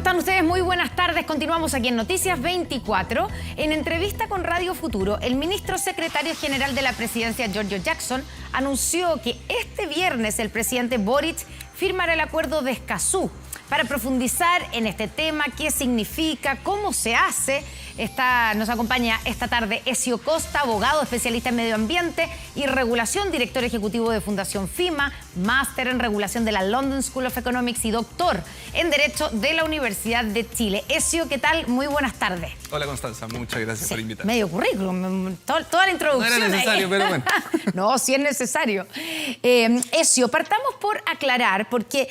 están ustedes? Muy buenas tardes. Continuamos aquí en Noticias 24. En entrevista con Radio Futuro, el ministro secretario general de la presidencia, Giorgio Jackson, anunció que este viernes el presidente Boric firmará el acuerdo de Escazú. Para profundizar en este tema, qué significa, cómo se hace, nos acompaña esta tarde Ezio Costa, abogado, especialista en medio ambiente y regulación, director ejecutivo de Fundación FIMA, máster en regulación de la London School of Economics y doctor en Derecho de la Universidad de Chile. Ezio, ¿qué tal? Muy buenas tardes. Hola, Constanza, muchas gracias por invitarme. Medio currículum, toda la introducción. No era necesario, pero bueno. No, sí es necesario. Ezio, partamos por aclarar, porque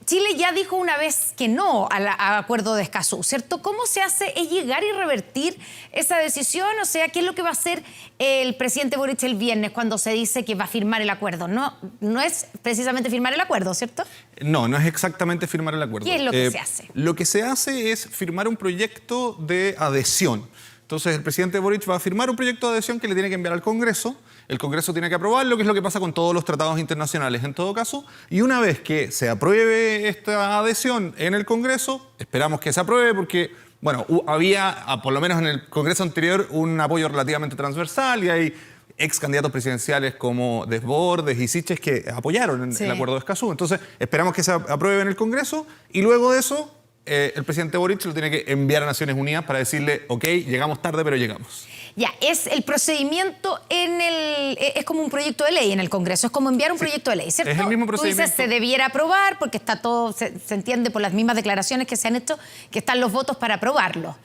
Chile ya dijo una vez que no al acuerdo de Escazú, ¿cierto? ¿Cómo se hace? ¿Es llegar y revertir esa decisión? O sea, ¿qué es lo que va a hacer el presidente Boric el viernes cuando se dice que va a firmar el acuerdo? No es precisamente firmar el acuerdo, ¿cierto? No es exactamente firmar el acuerdo. ¿Qué es lo que se hace? Lo que se hace es firmar un proyecto de adhesión. Entonces, el presidente Boric va a firmar un proyecto de adhesión que le tiene que enviar al Congreso. El Congreso tiene que aprobarlo, que es lo que pasa con todos los tratados internacionales en todo caso. Y una vez que se apruebe esta adhesión en el Congreso, esperamos que se apruebe porque, bueno, había, por lo menos en el Congreso anterior, un apoyo relativamente transversal y hay ex candidatos presidenciales como Desbordes y Siches que apoyaron el acuerdo de Escazú. Entonces, esperamos que se apruebe en el Congreso y luego de eso el presidente Boric lo tiene que enviar a Naciones Unidas para decirle, ok, llegamos tarde, pero llegamos. Ya, es el procedimiento es como un proyecto de ley en el Congreso, es como enviar un proyecto de ley, ¿cierto? Es el mismo procedimiento. Tú dices, se debiera aprobar porque está todo, se entiende por las mismas declaraciones que se han hecho, que están los votos para aprobarlo.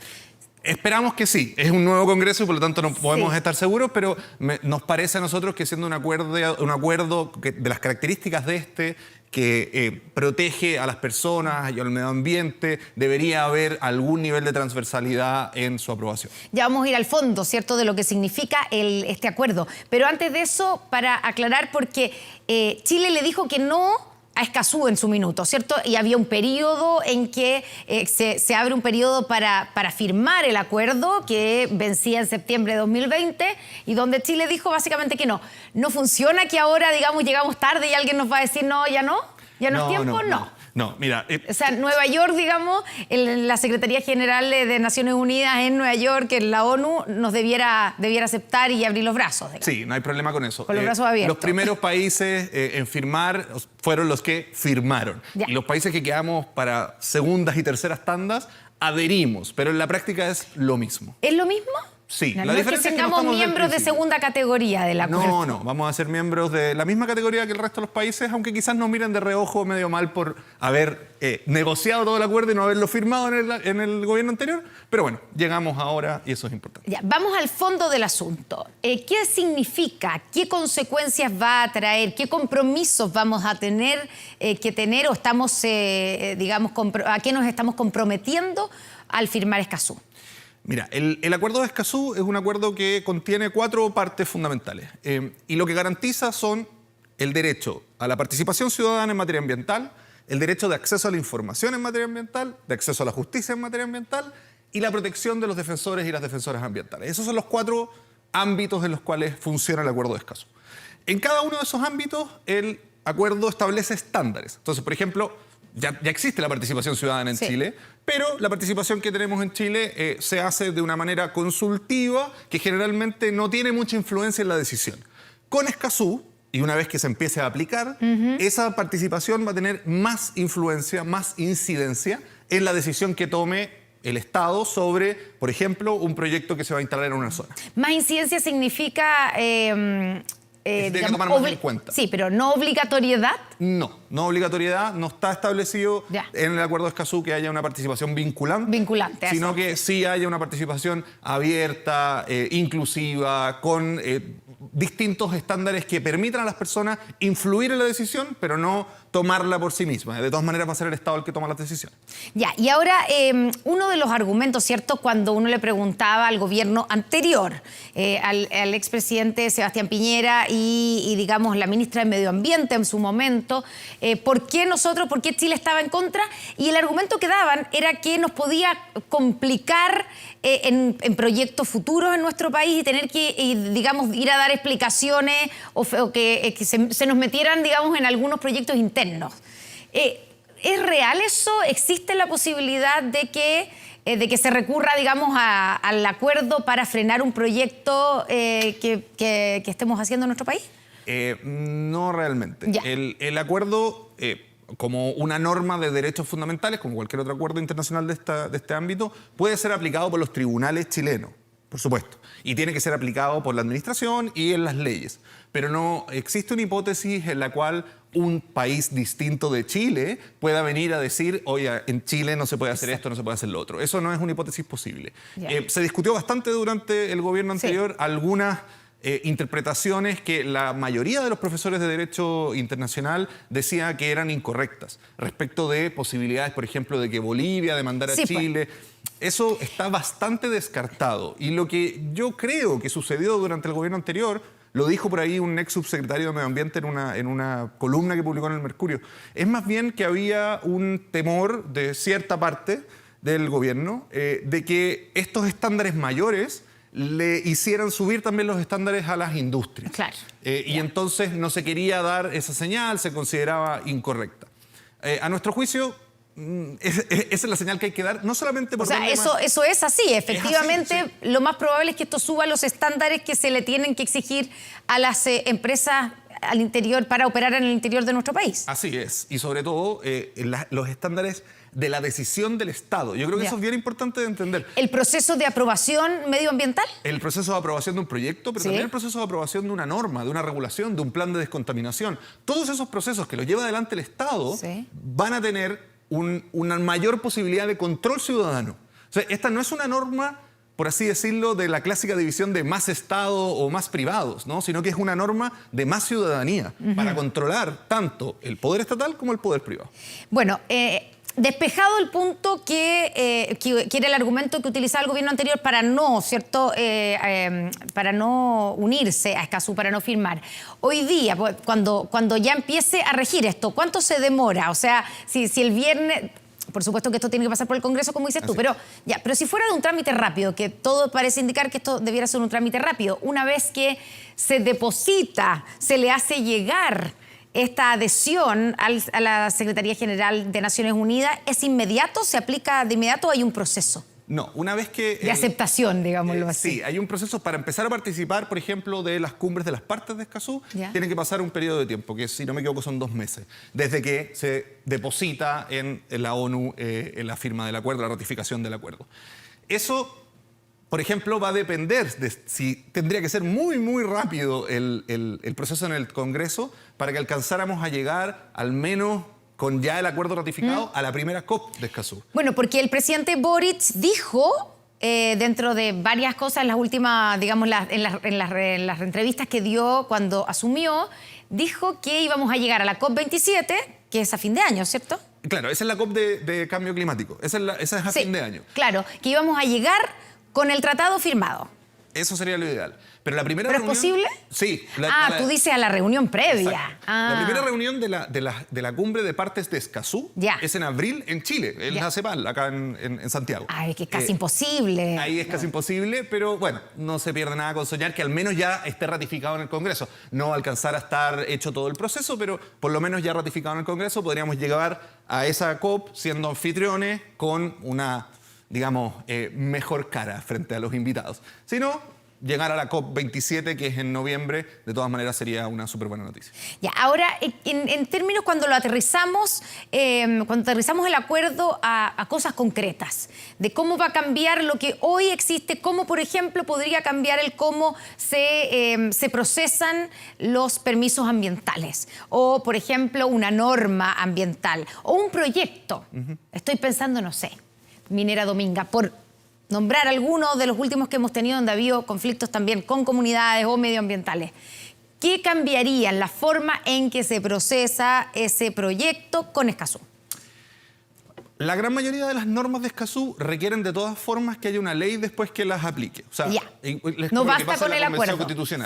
Esperamos que sí. Es un nuevo Congreso y por lo tanto no podemos estar seguros, pero nos parece a nosotros que siendo un acuerdo de las características de que protege a las personas y al medio ambiente, debería haber algún nivel de transversalidad en su aprobación. Ya vamos a ir al fondo, ¿cierto?, de lo que significa este acuerdo. Pero antes de eso, para aclarar, porque Chile le dijo que no a Escazú en su minuto, ¿cierto? Y había un periodo en que se abre un periodo para firmar el acuerdo que vencía en septiembre de 2020 y donde Chile dijo básicamente que no. ¿No funciona que ahora, digamos, llegamos tarde y alguien nos va a decir no, ya no? ¿Ya no es tiempo? No, mira. O sea, Nueva York, digamos, la Secretaría General de Naciones Unidas en Nueva York, en la ONU, nos debiera aceptar y abrir los brazos. Digamos. Sí, no hay problema con eso. Con los brazos abiertos. Los primeros países en firmar fueron los que firmaron. Ya. Y los países que quedamos para segundas y terceras tandas adherimos, pero en la práctica es lo mismo. ¿Es lo mismo? Sí, la diferencia es que tengamos miembros de segunda categoría del acuerdo. No, vamos a ser miembros de la misma categoría que el resto de los países, aunque quizás nos miren de reojo medio mal por haber negociado todo el acuerdo y no haberlo firmado en el gobierno anterior. Pero bueno, llegamos ahora y eso es importante. Ya, vamos al fondo del asunto. ¿Qué significa? ¿Qué consecuencias va a traer? ¿Qué compromisos vamos a tener que tener o estamos, digamos, a qué nos estamos comprometiendo al firmar Escazú? Mira, el acuerdo de Escazú es un acuerdo que contiene 4 partes fundamentales y lo que garantiza son el derecho a la participación ciudadana en materia ambiental, el derecho de acceso a la información en materia ambiental, de acceso a la justicia en materia ambiental y la protección de los defensores y las defensoras ambientales. Esos son los 4 ámbitos en los cuales funciona el acuerdo de Escazú. En cada uno de esos ámbitos, el acuerdo establece estándares. Entonces, por ejemplo, ya existe la participación ciudadana en Chile, pero la participación que tenemos en Chile se hace de una manera consultiva que generalmente no tiene mucha influencia en la decisión. Con Escazú, y una vez que se empiece a aplicar, esa participación va a tener más influencia, más incidencia en la decisión que tome el Estado sobre, por ejemplo, un proyecto que se va a instalar en una zona. Más incidencia significa tiene que tomar más en cuenta. Sí, pero no obligatoriedad. No obligatoriedad, no está establecido en el acuerdo de Escazú que haya una participación vinculante, sino que sí haya una participación abierta, inclusiva, con distintos estándares que permitan a las personas influir en la decisión, pero no tomarla por sí misma. De todas maneras va a ser el Estado el que toma las decisiones. Ya, y ahora uno de los argumentos, ¿cierto?, cuando uno le preguntaba al gobierno anterior, al expresidente Sebastián Piñera y digamos la ministra de Medio Ambiente en su momento, ¿por qué Chile estaba en contra? Y el argumento que daban era que nos podía complicar en proyectos futuros en nuestro país y tener que, digamos, ir a dar explicaciones o que se nos metieran, digamos, en algunos proyectos internos. ¿Es real eso? ¿Existe la posibilidad de que se recurra, digamos, al acuerdo para frenar un proyecto que estemos haciendo en nuestro país? No realmente. El acuerdo, como una norma de derechos fundamentales, como cualquier otro acuerdo internacional de este ámbito, puede ser aplicado por los tribunales chilenos, por supuesto. Y tiene que ser aplicado por la administración y en las leyes. Pero no existe una hipótesis en la cual un país distinto de Chile pueda venir a decir, oye, en Chile no se puede hacer esto, no se puede hacer lo otro. Eso no es una hipótesis posible. Se discutió bastante durante el gobierno anterior algunas interpretaciones que la mayoría de los profesores de Derecho Internacional decía que eran incorrectas respecto de posibilidades, por ejemplo, de que Bolivia demandara a Chile. Pues. Eso está bastante descartado. Y lo que yo creo que sucedió durante el gobierno anterior, lo dijo por ahí un ex subsecretario de Medio Ambiente en una columna que publicó en el Mercurio, es más bien que había un temor de cierta parte del gobierno de que estos estándares mayores le hicieran subir también los estándares a las industrias. Claro. Y entonces no se quería dar esa señal, se consideraba incorrecta. A nuestro juicio, esa es la señal que hay que dar, no solamente por... O sea, eso es así. Efectivamente, es así, sí. Lo más probable es que esto suba los estándares que se le tienen que exigir a las empresas al interior para operar en el interior de nuestro país. Así es. Y sobre todo, los estándares de la decisión del Estado. Yo creo que eso es bien importante de entender. ¿El proceso de aprobación medioambiental? El proceso de aprobación de un proyecto, pero también el proceso de aprobación de una norma, de una regulación, de un plan de descontaminación. Todos esos procesos que los lleva adelante el Estado van a tener una mayor posibilidad de control ciudadano. O sea, esta no es una norma, por así decirlo, de la clásica división de más Estado o más privados, ¿no? Sino que es una norma de más ciudadanía para controlar tanto el poder estatal como el poder privado. Bueno, despejado el punto que era el argumento que utilizaba el gobierno anterior para no, ¿cierto? Para no unirse a Escazú, para no firmar. Hoy día, cuando ya empiece a regir esto, ¿cuánto se demora? O sea, si el viernes... Por supuesto que esto tiene que pasar por el Congreso, como dices tú, pero si fuera de un trámite rápido, que todo parece indicar que esto debiera ser un trámite rápido, una vez que se deposita, se le hace llegar esta adhesión a la Secretaría General de Naciones Unidas, ¿es inmediato? ¿Se aplica de inmediato o hay un proceso? No, una vez que... de aceptación, digámoslo así. Sí, hay un proceso para empezar a participar, por ejemplo, de las cumbres de las partes de Escazú. Tiene que pasar un periodo de tiempo, que si no me equivoco son 2 meses, desde que se deposita en la ONU en la firma del acuerdo, la ratificación del acuerdo. Eso, por ejemplo, va a depender de si tendría que ser muy, muy rápido el proceso en el Congreso para que alcanzáramos a llegar al menos con ya el acuerdo ratificado a la primera COP de Escazú. Bueno, porque el presidente Boric dijo, dentro de varias cosas, en las últimas, digamos, en las entrevistas que dio cuando asumió, dijo que íbamos a llegar a la COP27, que es a fin de año, ¿cierto? Claro, esa es la COP de cambio climático, esa es a fin de año. Claro, que íbamos a llegar con el tratado firmado. Eso sería lo ideal. Pero la primera reunión... ¿Es posible? Sí. Tú dices a la reunión previa. La primera reunión de la cumbre de partes de Escazú es en abril en Chile, en la CEPAL, acá en Santiago. Es que es casi imposible. Ahí es casi imposible, pero bueno, no se pierde nada con soñar que al menos ya esté ratificado en el Congreso. No alcanzar a estar hecho todo el proceso, pero por lo menos ya ratificado en el Congreso podríamos llegar a esa COP siendo anfitriones con una, digamos, mejor cara frente a los invitados. Si no, llegar a la COP27, que es en noviembre, de todas maneras sería una súper buena noticia. Ahora, en términos cuando lo aterrizamos, el acuerdo a cosas concretas, de cómo va a cambiar lo que hoy existe, cómo, por ejemplo, podría cambiar el cómo se procesan los permisos ambientales, o, por ejemplo, una norma ambiental, o un proyecto. Estoy pensando, no sé, Minera Dominga, por nombrar algunos de los últimos que hemos tenido donde ha habido conflictos también con comunidades o medioambientales. ¿Qué cambiaría en la forma en que se procesa ese proyecto con Escazú? La gran mayoría de las normas de Escazú requieren de todas formas que haya una ley después que las aplique. O sea, no basta con el acuerdo.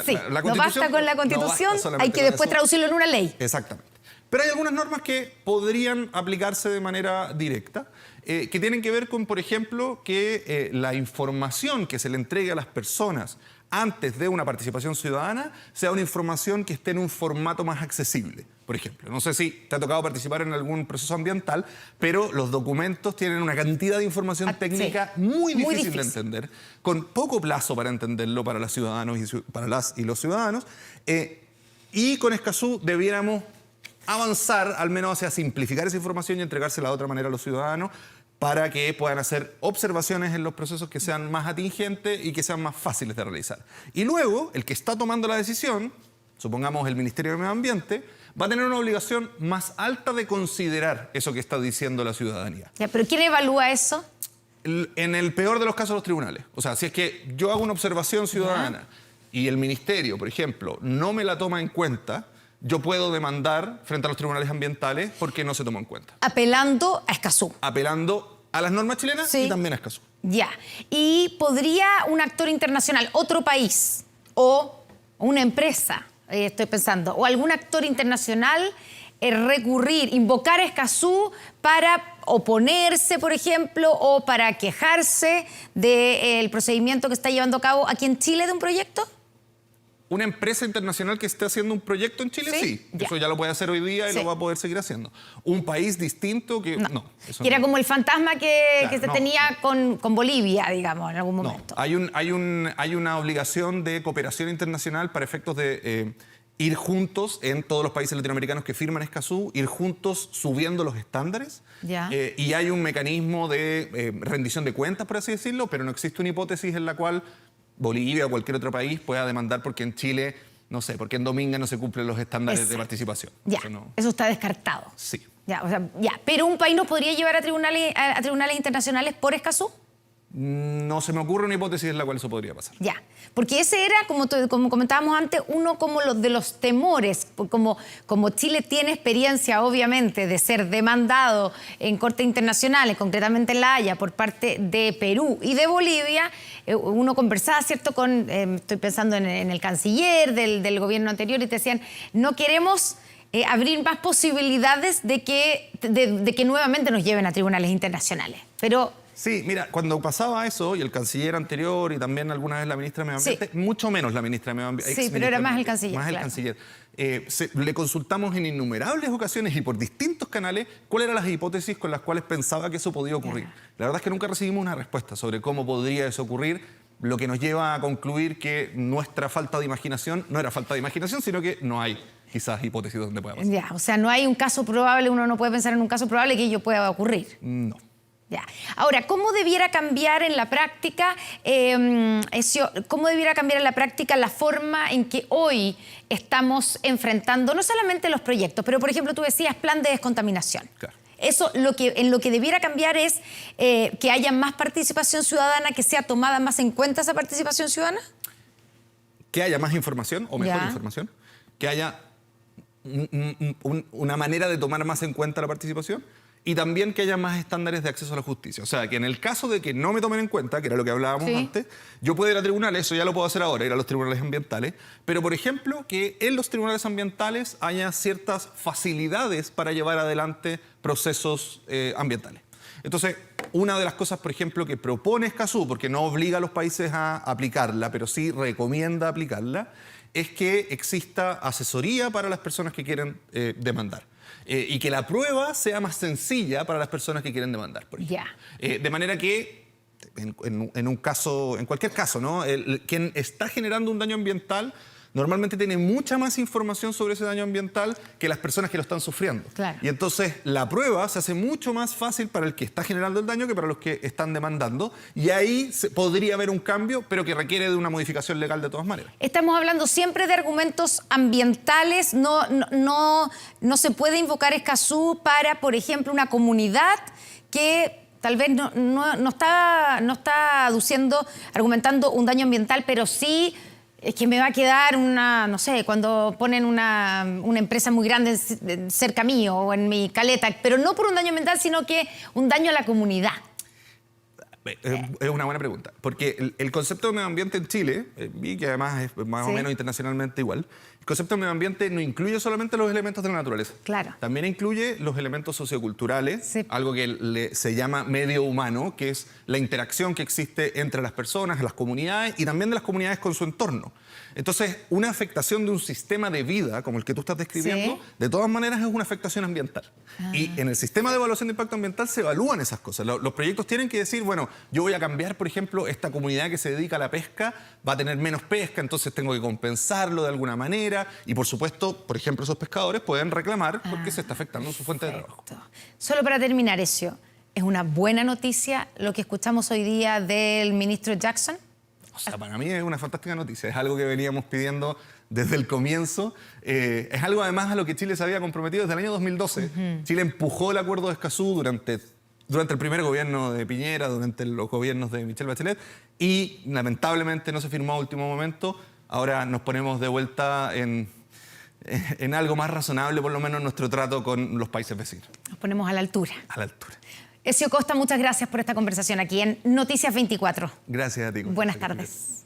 Sí, no basta con la Constitución, hay que después traducirlo en una ley. Exactamente. Pero hay algunas normas que podrían aplicarse de manera directa, que tienen que ver con, por ejemplo, que la información que se le entregue a las personas antes de una participación ciudadana sea una información que esté en un formato más accesible. Por ejemplo, no sé si te ha tocado participar en algún proceso ambiental, pero los documentos tienen una cantidad de información técnica muy difícil de entender, con poco plazo para entenderlo para los ciudadanos para las y los ciudadanos. Y con Escazú debiéramos avanzar al menos hacia simplificar esa información y entregársela de otra manera a los ciudadanos, para que puedan hacer observaciones en los procesos que sean más atingentes y que sean más fáciles de realizar. Y luego, el que está tomando la decisión, supongamos el Ministerio de Medio Ambiente, va a tener una obligación más alta de considerar eso que está diciendo la ciudadanía. Ya, ¿pero quién evalúa eso? En el peor de los casos, los tribunales. O sea, si es que yo hago una observación ciudadana y el Ministerio, por ejemplo, no me la toma en cuenta, yo puedo demandar frente a los tribunales ambientales porque no se tomó en cuenta. Apelando a Escazú. Apelando a las normas chilenas y también a Escazú. Ya. ¿Y podría un actor internacional, otro país o una empresa, estoy pensando, o algún actor internacional recurrir, invocar a Escazú para oponerse, por ejemplo, o para quejarse del procedimiento que está llevando a cabo aquí en Chile de un proyecto? Una empresa internacional que esté haciendo un proyecto en Chile, sí. Eso ya lo puede hacer hoy día y lo va a poder seguir haciendo. Un país distinto que... No. Que era como el fantasma que se tenía con Bolivia, digamos, en algún momento. Hay una obligación de cooperación internacional para efectos de ir juntos en todos los países latinoamericanos que firman Escazú, ir juntos subiendo los estándares. Y hay un mecanismo de rendición de cuentas, por así decirlo, pero no existe una hipótesis en la cual Bolivia o cualquier otro país pueda demandar porque en Chile, no sé, porque en Dominga no se cumplen los estándares de participación. Eso está descartado. Sí. Pero un país no podría llevar a tribunales internacionales por Escazú. No se me ocurre una hipótesis en la cual eso podría pasar. Porque ese era, como comentábamos antes, uno como de los temores. Como Chile tiene experiencia, obviamente, de ser demandado en cortes internacionales, concretamente en La Haya, por parte de Perú y de Bolivia, uno conversaba, ¿cierto?, estoy pensando en el canciller del gobierno anterior, y te decían, no queremos abrir más posibilidades de que nuevamente nos lleven a tribunales internacionales. Pero... Sí, mira, cuando pasaba eso, y el canciller anterior y también alguna vez la ministra de Medio Ambiente, mucho menos la ministra de Medio Ambiente. Sí, pero era más el canciller. Más el canciller. Le consultamos en innumerables ocasiones y por distintos canales cuáles eran las hipótesis con las cuales pensaba que eso podía ocurrir. La verdad es que nunca recibimos una respuesta sobre cómo podría eso ocurrir, lo que nos lleva a concluir que nuestra falta de imaginación no era falta de imaginación, sino que no hay quizás hipótesis donde pueda pasar. O sea, no hay un caso probable, uno no puede pensar en un caso probable que ello pueda ocurrir. No. Ahora, ¿cómo debiera cambiar en la práctica, la forma en que hoy estamos enfrentando no solamente los proyectos, pero por ejemplo tú decías plan de descontaminación? Claro. Eso en lo que debiera cambiar es que haya más participación ciudadana, que sea tomada más en cuenta esa participación ciudadana. Que haya más información o mejor información, que haya una manera de tomar más en cuenta la participación. Y también que haya más estándares de acceso a la justicia. O sea, que en el caso de que no me tomen en cuenta, que era lo que hablábamos antes, yo puedo ir a tribunales, eso ya lo puedo hacer ahora, ir a los tribunales ambientales, pero, por ejemplo, que en los tribunales ambientales haya ciertas facilidades para llevar adelante procesos ambientales. Entonces, una de las cosas, por ejemplo, que propone Escazú, porque no obliga a los países a aplicarla, pero sí recomienda aplicarla, es que exista asesoría para las personas que quieren demandar. Y que la prueba sea más sencilla para las personas que quieren demandar. De manera que, en cualquier caso, ¿no? Quien está generando un daño ambiental normalmente tiene mucha más información sobre ese daño ambiental que las personas que lo están sufriendo. Y entonces la prueba se hace mucho más fácil para el que está generando el daño que para los que están demandando. Y ahí podría haber un cambio, pero que requiere de una modificación legal de todas maneras. Estamos hablando siempre de argumentos ambientales. No se puede invocar Escazú para, por ejemplo, una comunidad que tal vez no está argumentando un daño ambiental, pero sí... Es que me va a quedar no sé, cuando ponen una empresa muy grande cerca mío o en mi caleta, pero no por un daño ambiental, sino que un daño a la comunidad. Es una buena pregunta, porque el concepto de medio ambiente en Chile, y que además es más o menos internacionalmente igual, El concepto de medio ambiente no incluye solamente los elementos de la naturaleza. Claro. También incluye los elementos socioculturales, Sí. algo que se llama medio humano, que es la interacción que existe entre las personas, las comunidades y también de las comunidades con su entorno. Entonces, una afectación de un sistema de vida, como el que tú estás describiendo, Sí. de todas maneras es una afectación ambiental. Y en el sistema de evaluación de impacto ambiental se evalúan esas cosas. Los proyectos tienen que decir, bueno, yo voy a cambiar, por ejemplo, esta comunidad que se dedica a la pesca va a tener menos pesca, entonces tengo que compensarlo de alguna manera. Y por supuesto, por ejemplo, esos pescadores pueden reclamar porque se está afectando su fuente de trabajo. Perfecto. Solo para terminar, Ezio, ¿es una buena noticia lo que escuchamos hoy día del ministro Jackson? O sea, para mí es una fantástica noticia. Es algo que veníamos pidiendo desde el comienzo. Es algo además a lo que Chile se había comprometido desde el año 2012. Chile empujó el acuerdo de Escazú durante el primer gobierno de Piñera, durante los gobiernos de Michelle Bachelet, y lamentablemente no se firmó a último momento. Ahora nos ponemos de vuelta en algo más razonable, por lo menos en nuestro trato con los países vecinos. Nos ponemos a la altura. A la altura. Ezio Costa, muchas gracias por esta conversación aquí en Noticias 24. Gracias a ti. Buenas tardes.